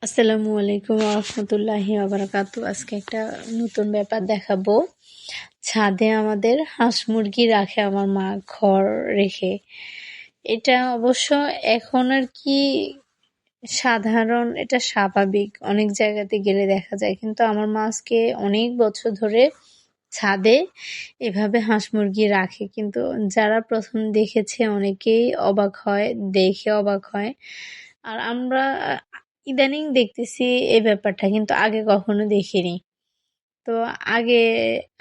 আসসালামু আলাইকুম রহমতুল্লাহি আবরাকাতু। আজকে একটা নতুন ব্যাপার দেখাবো। ছাদে আমাদের হাঁস মুরগি রাখে আমার মা ঘর রেখে। এটা অবশ্য এখন আর কি সাধারণ, এটা স্বাভাবিক, অনেক জায়গাতে গেলে দেখা যায়। কিন্তু আমার মা আজকে অনেক বছর ধরে ছাদে এভাবে হাঁস মুরগি রাখে। কিন্তু যারা প্রথম দেখেছে অনেকেই অবাক হয়, দেখে অবাক হয়। আর আমরা ইদানিং দেখতেছি এই ব্যাপারটা, কিন্তু আগে কখনো দেখিনি। তো আগে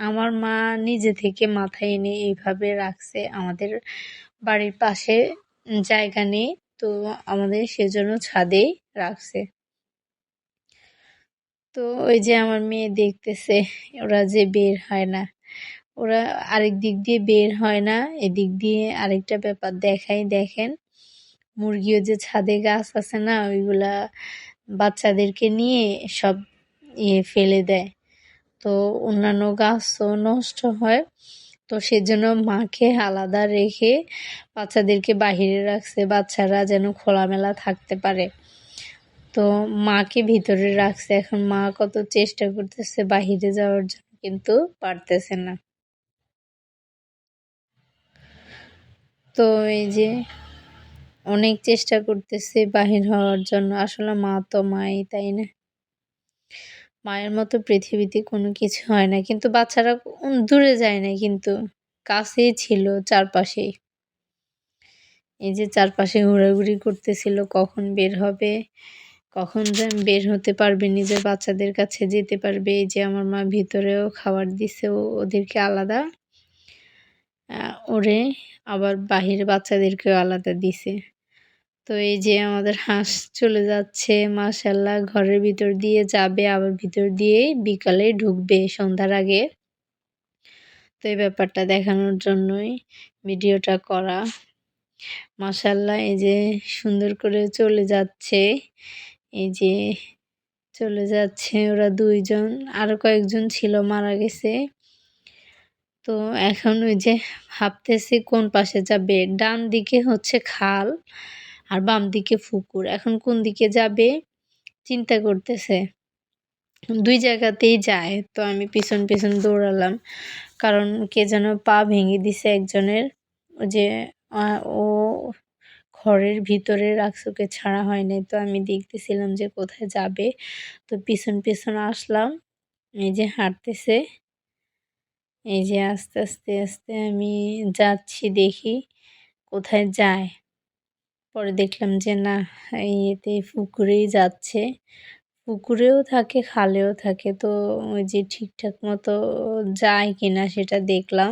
আমার মা নিজে থেকে মাথায় এনে এইভাবে রাখছে। আমাদের বাড়ির পাশে জায়গা নেই, তো আমাদের সেজন্য ছাদেই রাখছে। তো ওই যে আমার মেয়ে দেখতেছে, ওরা যে বের হয় না, ওরা আরেক দিক দিয়ে বের হয় না, এদিক দিয়ে আরেকটা ব্যাপার দেখাই। দেখেন, মুরগিও যে ছাদে গাছ আছে না, ওইগুলা বাচ্চাদেরকে নিয়ে সব ফেলে দেয়। তো অন্যান্য গাছও নষ্ট হয়। তো সেজন্য মাকে আলাদা রেখে বাচ্চাদেরকে বাহিরে রাখছে, বাচ্চারা যেন খোলামেলা থাকতে পারে। তো মাকে ভিতরে রাখছে। এখন মা কত চেষ্টা করতেছে বাহিরে যাওয়ার জন্য, কিন্তু পারতেছে না। তো এই যে অনেক চেষ্টা করতেছে বাহির হওয়ার জন্য। আসলে মা তো মাই, তাই না? মায়ের মতো পৃথিবীতে কোনো কিছু হয় না। কিন্তু বাচ্চারা দূরে যায় না, কিন্তু কাছেই ছিল, চারপাশেই। এই যে চারপাশে ঘোরাঘুরি করতেছিল, কখন বের হবে, কখন বের হতে পারবে, নিজের বাচ্চাদের কাছে যেতে পারবে। এই যে আমার মা ভিতরেও খাবার দিছে ওদেরকে আলাদা, ওরে আবার বাহিরে বাচ্চাদেরকেও আলাদা দিছে। তো এই যে আমাদের হাঁস চলে যাচ্ছে, মাশাআল্লাহ, ঘরের ভিতর দিয়ে যাবে, আবার ভিতর দিয়েই বিকালে ঢুকবে সন্ধ্যার আগে। তো এই ব্যাপারটা দেখানোর জন্যই ভিডিওটা করা। মাশাআল্লাহ, এই যে সুন্দর করে চলে যাচ্ছে, এই যে চলে যাচ্ছে ওরা দুইজন। আরো কয়েকজন ছিল, মারা গেছে। তো এখন ওই যে ভাবতেছি কোন পাশে যাবে। ডান দিকে হচ্ছে খাল আর বাম দিকে পুকুর। এখন কোন দিকে যাবে চিন্তা করতেছে। দুই জায়গাতেই যায়। তো আমি পিছন পিছন দৌড়ালাম, কারণ কে যেন পা ভেঙে দিছে একজনের। ও যে ও ঘরের ভিতরে রাখছে, ওকে ছাড়া হয় নাই। তো আমি দেখতেছিলাম যে কোথায় যাবে। তো পিছন পিছন আসলাম, এই যে হাঁটতেছে, এই যে আস্তে আস্তে আস্তে আমি যাচ্ছি, দেখি কোথায় যায়। পরে দেখলাম যে না, এতে পুকুরেই যাচ্ছে। পুকুরেও থাকে, খালেও থাকে। তো ওই যে ঠিকঠাক মতো যায় কিনা সেটা দেখলাম।